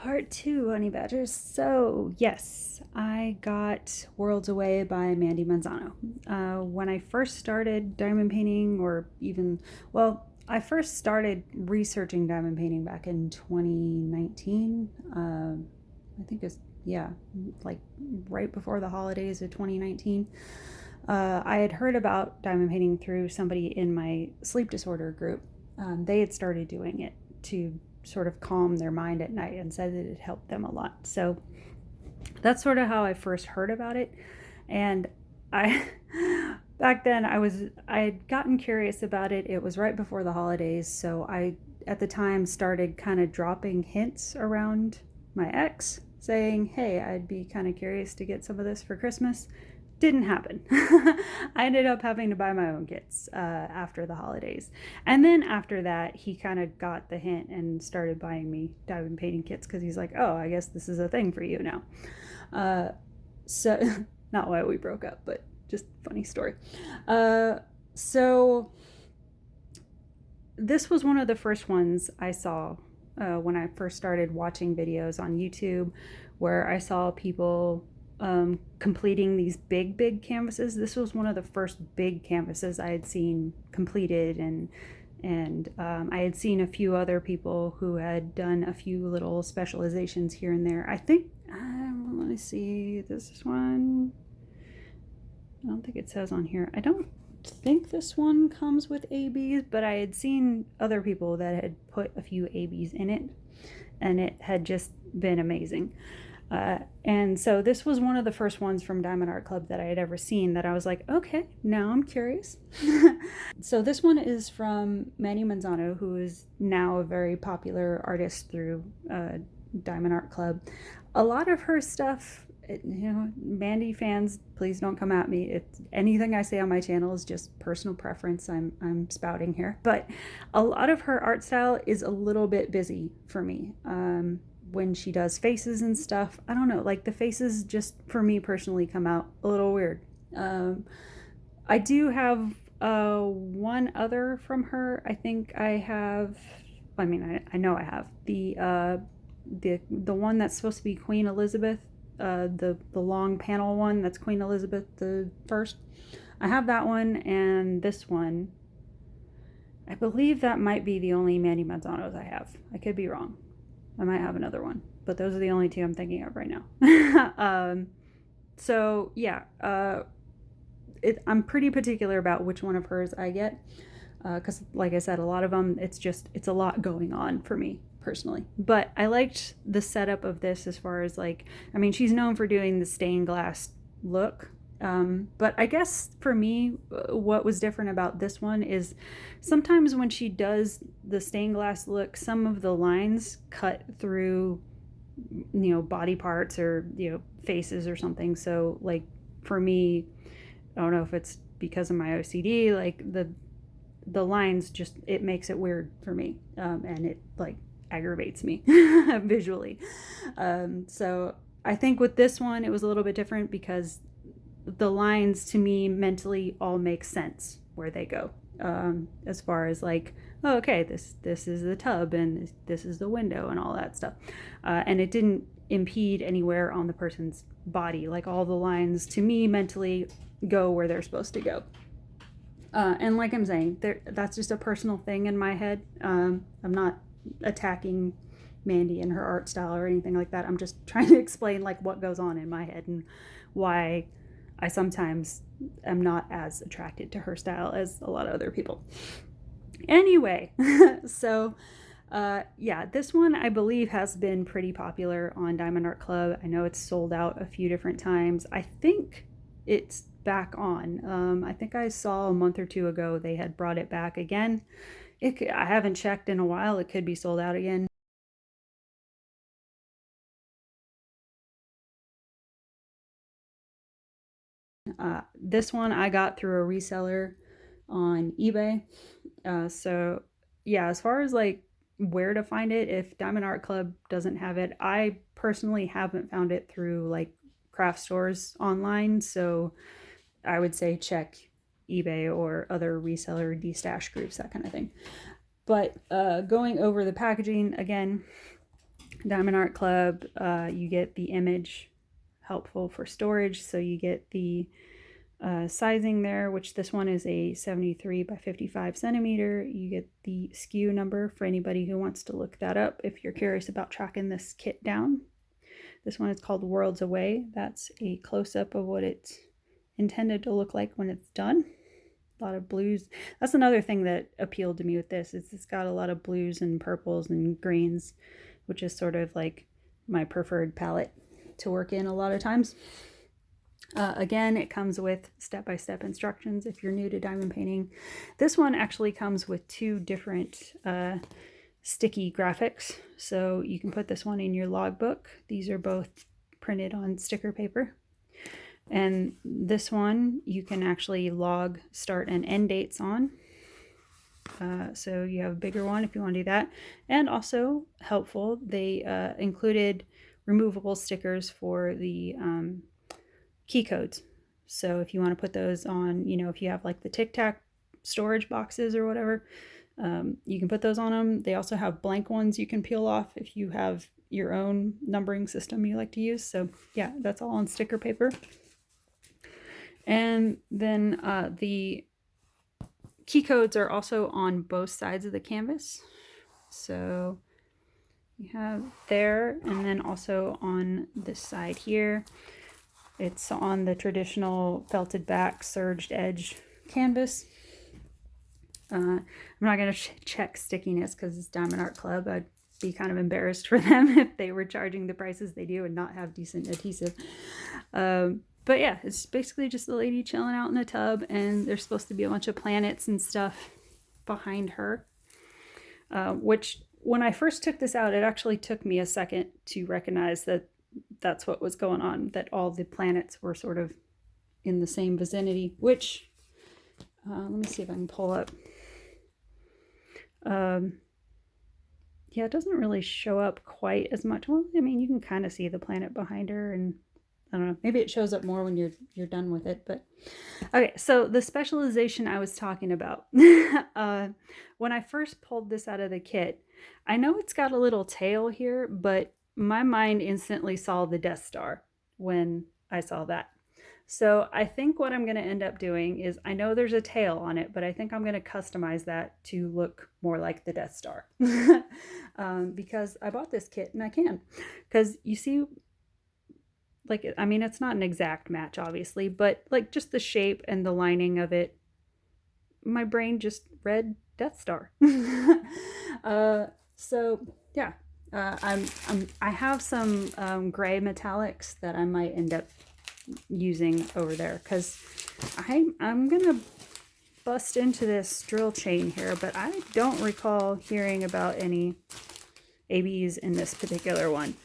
Part two, honey badgers. So, yes, I got Worlds Away by Mandy Manzano. When I first started diamond painting, or even, well, I first started researching diamond painting back in 2019. I think it's, yeah, like right before the holidays of 2019. I had heard about diamond painting through somebody in my sleep disorder group. They had started doing it to sort of calm their mind at night and said that it helped them a lot. So that's sort of how I first heard about it. And I back then I had gotten curious about it. It was right before the holidays, so I at the time started kind of dropping hints around my ex saying, "Hey, I'd be kind of curious to get some of this for Christmas." Didn't happen. I ended up having to buy my own kits after the holidays. And then after that, he kind of got the hint and started buying me diamond painting kits because he's like, oh, I guess this is a thing for you now. So, not why we broke up, but just funny story. So, this was one of the first ones I saw when I first started watching videos on YouTube where I saw people completing these big canvases. This was one of the first big canvases I had seen completed, and I had seen a few other people who had done a few little specializations here and there. I think, let me see, this one, I don't think it says on here. I don't think this one comes with ABs, but I had seen other people that had put a few ABs in it, and it had just been amazing. And so this was one of the first ones from Diamond Art Club that I had ever seen that I was like, okay, now I'm curious. So this one is from Mandy Manzano, who is now a very popular artist through Diamond Art Club. A lot of her stuff, Mandy fans, please don't come at me. It's anything I say on my channel is just personal preference. I'm spouting here, but a lot of her art style is a little bit busy for me. When she does faces and stuff, I don't know, like the faces just for me personally come out a little weird. I do have one other from her. I think I have, I know I have the one that's supposed to be Queen Elizabeth, the long panel one that's Queen Elizabeth the First. I have that one, and this one. I believe that might be the only Mandy Manzanos I have. I could be wrong. I might have another one, but those are the only two I'm thinking of right now. So yeah, I'm pretty particular about which one of hers I get, because like I said, a lot of them, it's a lot going on for me personally. But I liked the setup of this as far as she's known for doing the stained glass look. But I guess for me, what was different about this one is sometimes when she does the stained glass look, some of the lines cut through, body parts or, faces or something. So like for me, I don't know if it's because of my OCD, like the lines just, it makes it weird for me. And it like aggravates me visually. So I think with this one, it was a little bit different because the lines to me mentally all make sense where they go, as far as like, oh, okay, this is the tub and this is the window and all that stuff, and it didn't impede anywhere on the person's body. Like all the lines to me mentally go where they're supposed to go, and like I'm saying, that's just a personal thing in my head. I'm not attacking Mandy and her art style or anything like that. I'm just trying to explain like what goes on in my head and why I sometimes am not as attracted to her style as a lot of other people. Anyway, so yeah, this one I believe has been pretty popular on Diamond Art Club. I know it's sold out a few different times. I think it's back on. I think I saw a month or two ago they had brought it back again. I haven't checked in a while. It could be sold out again. This one I got through a reseller on eBay. So yeah, as far as like where to find it, if Diamond Art Club doesn't have it, I personally haven't found it through like craft stores online. So I would say check eBay or other reseller destash groups, that kind of thing. But going over the packaging again, Diamond Art Club, you get the image, helpful for storage, so you get the sizing there, which this one is a 73 by 55 centimeter. You get the SKU number for anybody who wants to look that up if you're curious about tracking this kit down. This one is called Worlds Away. That's a close-up of what it's intended to look like when it's done. A lot of blues. That's another thing that appealed to me with this, is it's got a lot of blues and purples and greens, which is sort of like my preferred palette to work in a lot of times. Again, it comes with step-by-step instructions if you're new to diamond painting. This one actually comes with two different sticky graphics, so you can put this one in your logbook. These are both printed on sticker paper. And this one you can actually log start and end dates on. So you have a bigger one if you want to do that. And also helpful, they included removable stickers for the key codes. So if you want to put those on, you know, if you have like the Tic Tac storage boxes or whatever, you can put those on them. They also have blank ones you can peel off if you have your own numbering system you like to use. So yeah, that's all on sticker paper. And then the key codes are also on both sides of the canvas. So you have there, and then also on this side here. It's on the traditional felted back serged edge canvas. I'm not going to check stickiness because it's Diamond Art Club. I'd be kind of embarrassed for them if they were charging the prices they do and not have decent adhesive. But yeah, it's basically just a lady chilling out in a tub, and there's supposed to be a bunch of planets and stuff behind her. Which, when I first took this out, it actually took me a second to recognize that that's what was going on, that all the planets were sort of in the same vicinity, which, let me see if I can pull up. Yeah, it doesn't really show up quite as much. Well, I mean, you can kind of see the planet behind her, and I don't know, maybe it shows up more when you're done with it. But okay, so the specialization I was talking about. When I first pulled this out of the kit, I know it's got a little tail here, but my mind instantly saw the Death Star when I saw that. So I think what I'm going to end up doing is, I know there's a tail on it, but I think I'm going to customize that to look more like the Death Star. Because I bought this kit and I can. Because you see, like, I mean, it's not an exact match, obviously, but like just the shape and the lining of it, my brain just read Death Star. So yeah, I have some gray metallics that I might end up using over there, because I'm gonna bust into this drill chain here, but I don't recall hearing about any ABs in this particular one.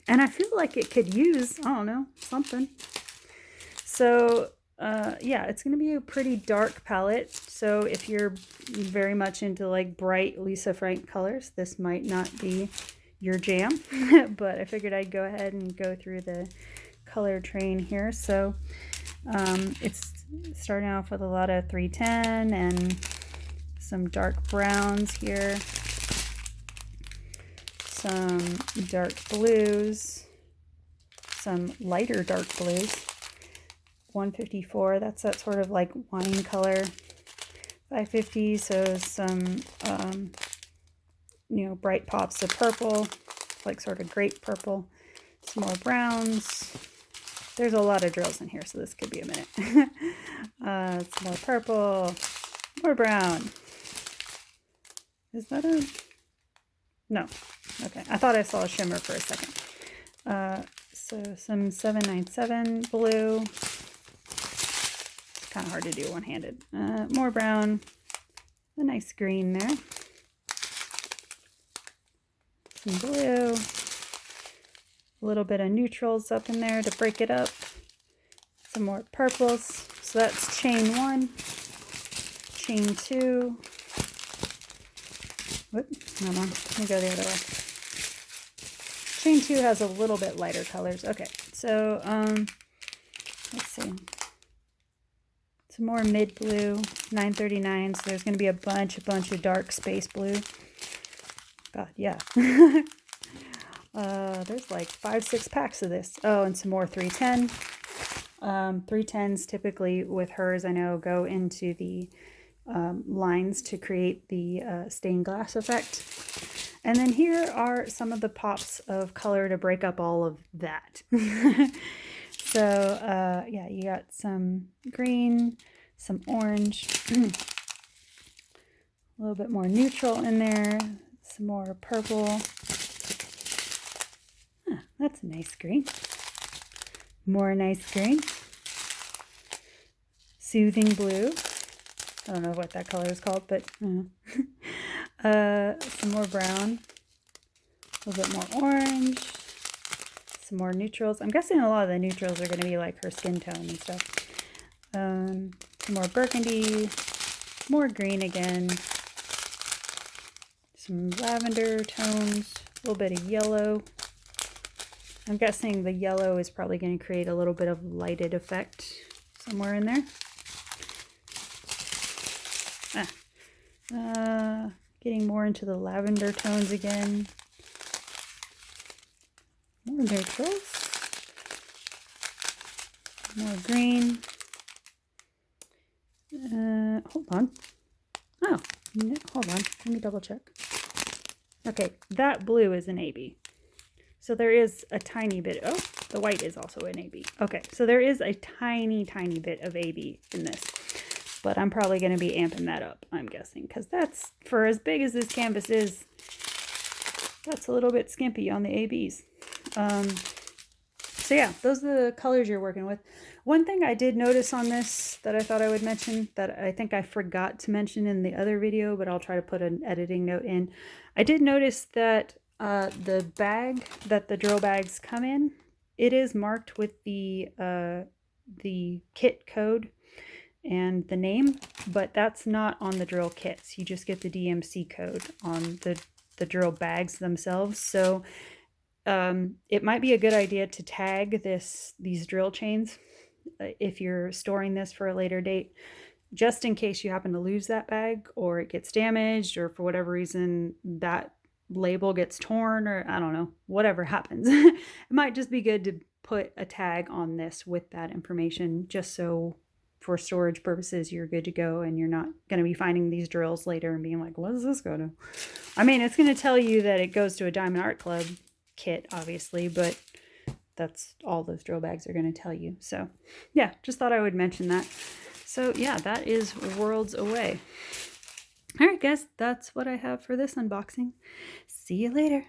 And I feel like it could use, I don't know, something. So yeah, it's going to be a pretty dark palette. So if you're very much into like bright Lisa Frank colors, this might not be your jam. But I figured I'd go ahead and go through the color train here. So it's starting off with a lot of 310 and some dark browns here. Some dark blues, some lighter dark blues. 154, that's that sort of like wine color. 550, so some you know, bright pops of purple, like sort of grape purple. Some more browns. There's a lot of drills in here, so this could be a minute. Some more purple, more brown. Is that a... No. Okay, I thought I saw a shimmer for a second. So some 797 blue. It's kind of hard to do one-handed. More brown. A nice green there. Some blue. A little bit of neutrals up in there to break it up. Some more purples. So that's chain 1. Chain 2. Whoop, no, let me go the other way. Chain 2 has a little bit lighter colors. Okay, so let's see. Some more mid blue, 939. So there's going to be a bunch of dark space blue. God, yeah. There's like 5-6 packs of this. Oh, and some more 310. 310s typically with hers, I know, go into the lines to create the stained glass effect. And then here are some of the pops of color to break up all of that. So yeah, you got some green, some orange, a little bit more neutral in there, some more purple. Huh, that's a nice green. More nice green. Soothing blue. I don't know what that color is called, but some more brown. A little bit more orange. Some more neutrals. I'm guessing a lot of the neutrals are going to be like her skin tone and stuff. Some more burgundy. More green again. Some lavender tones. A little bit of yellow. I'm guessing the yellow is probably going to create a little bit of lighted effect somewhere in there. Getting more into the lavender tones again. More neutrals. More green. Hold on. Oh, no, hold on. Let me double check. Okay, that blue is an AB. So there is a tiny bit. Oh, the white is also an AB. Okay, so there is a tiny, tiny bit of AB in this. But I'm probably going to be amping that up, I'm guessing. Because that's, for as big as this canvas is, that's a little bit skimpy on the ABs. So yeah, those are the colors you're working with. One thing I did notice on this that I thought I would mention, that I think I forgot to mention in the other video, but I'll try to put an editing note in. I did notice that the bag that the drill bags come in, it is marked with the kit code and the name, but that's not on the drill kits. You just get the DMC code on the drill bags themselves. So it might be a good idea to tag these drill chains if you're storing this for a later date, just in case you happen to lose that bag or it gets damaged, or for whatever reason that label gets torn, or I don't know, whatever happens. It might just be good to put a tag on this with that information, just so for storage purposes you're good to go and you're not going to be finding these drills later and being like, what does this go to? I mean, it's going to tell you that it goes to a Diamond Art Club kit, obviously, but that's all those drill bags are going to tell you. So yeah, just thought I would mention that. So yeah, that is Worlds Away. All right, guys, that's what I have for this unboxing. See you later.